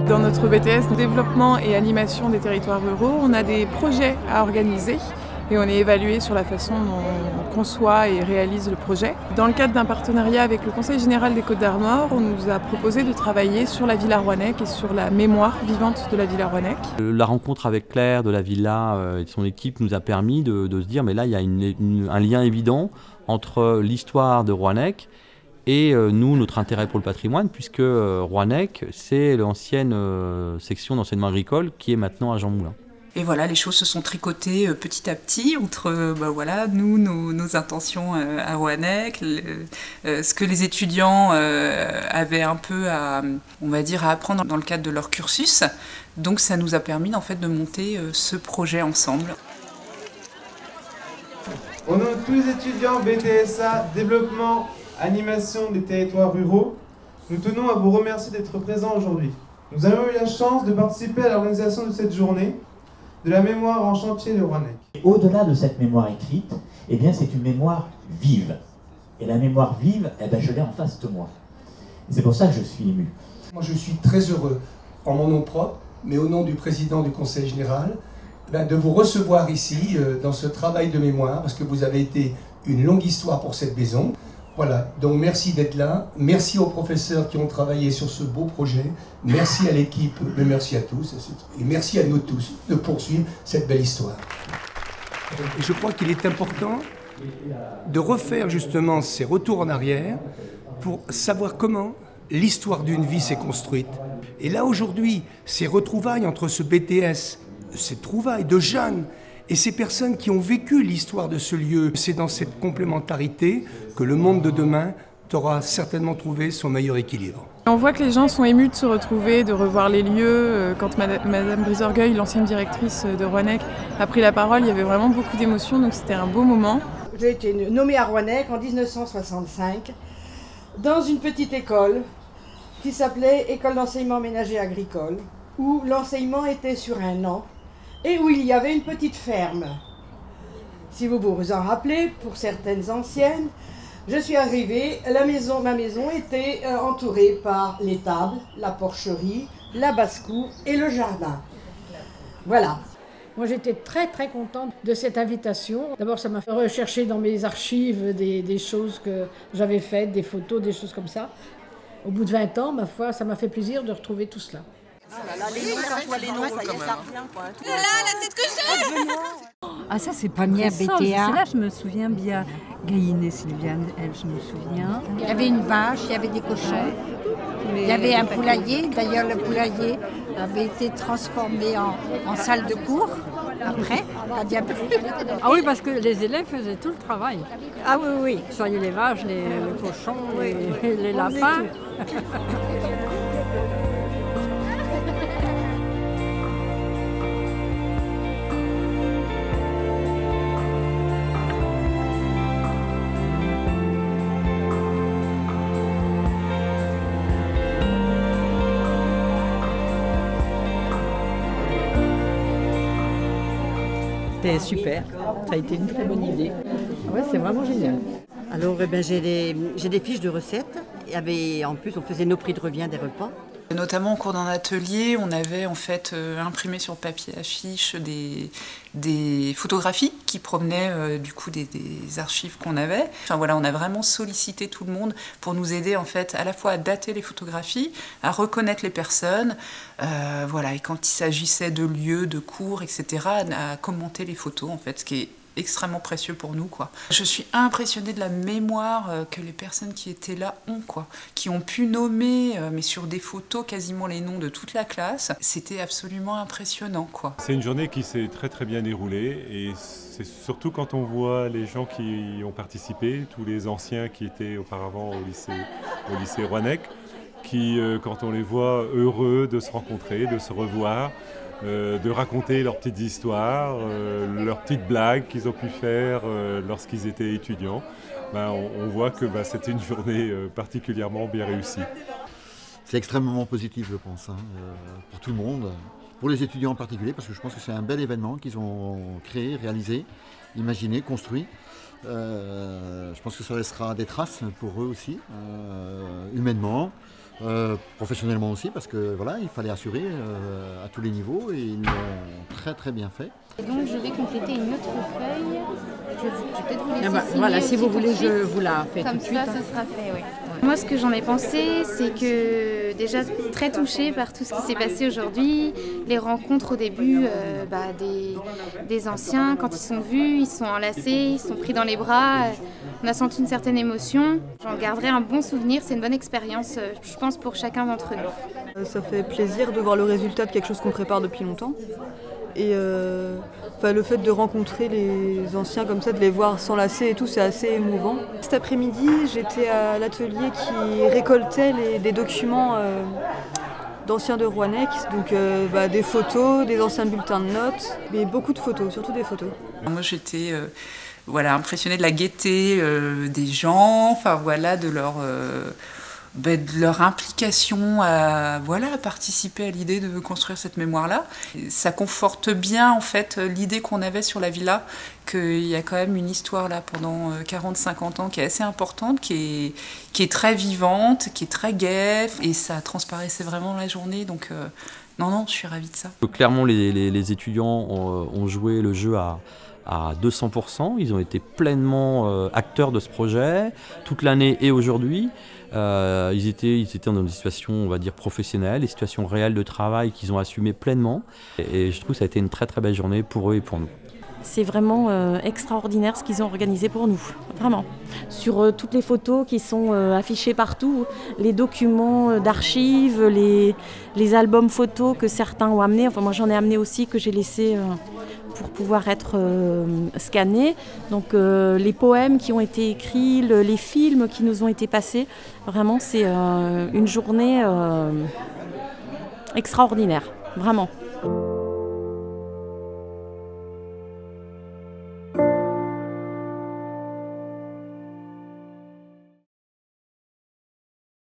Dans notre BTS développement et animation des territoires ruraux, on a des projets à organiser et on est évalué sur la façon dont on conçoit et réalise le projet. Dans le cadre d'un partenariat avec le Conseil général des Côtes-d'Armor, on nous a proposé de travailler sur la Villa Rouannec et sur la mémoire vivante de la Villa Rouannec. La rencontre avec Claire de la Villa et de son équipe nous a permis de se dire mais là il y a un lien évident entre l'histoire de Rouannec et nous, notre intérêt pour le patrimoine, puisque Rouannec, c'est l'ancienne section d'enseignement agricole qui est maintenant à Jean Moulin. Et voilà, les choses se sont tricotées petit à petit entre voilà, nous, nos intentions à Rouannec, ce que les étudiants avaient un peu à, on va dire, à apprendre dans le cadre de leur cursus. Donc ça nous a permis en fait de monter ce projet ensemble. Au nom de tous les étudiants BTSA, développement, animation des territoires ruraux, nous tenons à vous remercier d'être présents aujourd'hui. Nous avons eu la chance de participer à l'organisation de cette journée de la mémoire en chantier de Rouannec. Au-delà de cette mémoire écrite, eh bien c'est une mémoire vive. Et la mémoire vive, eh bien, je l'ai en face de moi. C'est pour ça que je suis ému. Moi je suis très heureux, en mon nom propre, mais au nom du président du Conseil général, de vous recevoir ici dans ce travail de mémoire, parce que vous avez été une longue histoire pour cette maison. Voilà, donc merci d'être là, merci aux professeurs qui ont travaillé sur ce beau projet, merci à l'équipe, mais merci à tous, et merci à nous tous de poursuivre cette belle histoire. Et je crois qu'il est important de refaire justement ces retours en arrière pour savoir comment l'histoire d'une vie s'est construite. Et là aujourd'hui, ces retrouvailles entre ce BTS, ces trouvailles de jeunes, et ces personnes qui ont vécu l'histoire de ce lieu, c'est dans cette complémentarité que le monde de demain aura certainement trouvé son meilleur équilibre. On voit que les gens sont émus de se retrouver, de revoir les lieux. Quand Madame Brisorgueil, l'ancienne directrice de Rouannec, a pris la parole, il y avait vraiment beaucoup d'émotions, donc c'était un beau moment. J'ai été nommée à Rouannec en 1965 dans une petite école qui s'appelait École d'enseignement ménager agricole, où l'enseignement était sur un an et où il y avait une petite ferme. Si vous vous en rappelez, pour certaines anciennes, je suis arrivée, ma maison était entourée par l'étable, la porcherie, la basse-cour et le jardin. Voilà. Moi j'étais très contente de cette invitation. D'abord ça m'a fait rechercher dans mes archives des choses que j'avais faites, des photos, des choses comme ça. Au bout de 20 ans, ma foi, ça m'a fait plaisir de retrouver tout cela. Ah ça c'est pas bien BTA. Là je me souviens bien. Gaïne et Sylviane, elle je me souviens. Il y avait une vache, il y avait des cochons. Il y avait un poulailler. D'ailleurs le poulailler avait été transformé en salle de cours après. Ah oui parce que les élèves faisaient tout le travail. Ah oui oui. Soigner les vaches, les cochons, les lapins. C'était super, ça a été une très bonne idée. Ouais, c'est vraiment génial. Alors j'ai des fiches de recettes et en plus on faisait nos prix de revient des repas. Notamment au cours d'un atelier, on avait en fait imprimé sur papier affiche des photographies qui provenaient du coup des archives qu'on avait. Enfin voilà, on a vraiment sollicité tout le monde pour nous aider en fait à la fois à dater les photographies, à reconnaître les personnes, voilà, et quand il s'agissait de lieux, de cours, etc., à commenter les photos en fait, ce qui est extrêmement précieux pour nous, quoi. Je suis impressionnée de la mémoire que les personnes qui étaient là ont, quoi, qui ont pu nommer, mais sur des photos, quasiment les noms de toute la classe. C'était absolument impressionnant, quoi. C'est une journée qui s'est très bien déroulée et c'est surtout quand on voit les gens qui y ont participé, tous les anciens qui étaient auparavant au lycée Rouannec, qui, quand on les voit heureux de se rencontrer, de se revoir, de raconter leurs petites histoires, leurs petites blagues qu'ils ont pu faire lorsqu'ils étaient étudiants. On voit que c'était une journée particulièrement bien réussie. C'est extrêmement positif, je pense, pour tout le monde, pour les étudiants en particulier, parce que je pense que c'est un bel événement qu'ils ont créé, réalisé, imaginé, construit. Je pense que ça laissera des traces pour eux aussi, humainement, Professionnellement aussi, parce que voilà, il fallait assurer à tous les niveaux et ils l'ont très très bien fait. Et donc je vais compléter une autre feuille. Je vais peut-être vous laisser signer voilà, si vous voulez, tout de je vous la fais comme tout de suite. ça, ça sera fait, oui. Moi, ce que j'en ai pensé, c'est que déjà très touchée par tout ce qui s'est passé aujourd'hui, les rencontres au début des anciens, quand ils sont vus, ils sont enlacés, ils sont pris dans les bras, on a senti une certaine émotion. J'en garderai un bon souvenir, c'est une bonne expérience, je pense, pour chacun d'entre nous. Ça fait plaisir de voir le résultat de quelque chose qu'on prépare depuis longtemps. Et le fait de rencontrer les anciens comme ça, de les voir s'enlacer et tout, c'est assez émouvant. Cet après-midi, j'étais à l'atelier qui récoltait des documents d'anciens de Rouannec, donc des photos, des anciens bulletins de notes, mais beaucoup de photos, surtout des photos. Moi j'étais impressionnée de la gaieté des gens, de leur implication à participer à l'idée de construire cette mémoire-là. Ça conforte bien en fait l'idée qu'on avait sur la villa, qu'il y a quand même une histoire là pendant 40-50 ans qui est assez importante, qui est très vivante, qui est très gaie, et ça transparaissait vraiment la journée, donc non, je suis ravie de ça. Clairement, les étudiants ont joué le jeu à 200%, ils ont été pleinement acteurs de ce projet, toute l'année et aujourd'hui. Ils étaient dans des situations, on va dire, professionnelles, des situations réelles de travail qu'ils ont assumées pleinement. Et je trouve que ça a été une très très belle journée pour eux et pour nous. C'est vraiment extraordinaire ce qu'ils ont organisé pour nous, vraiment. Sur toutes les photos qui sont affichées partout, les documents d'archives, les albums photos que certains ont amenés, enfin moi j'en ai amené aussi que j'ai laissé pour pouvoir être scannés. Donc les poèmes qui ont été écrits, les films qui nous ont été passés, vraiment c'est une journée extraordinaire, vraiment.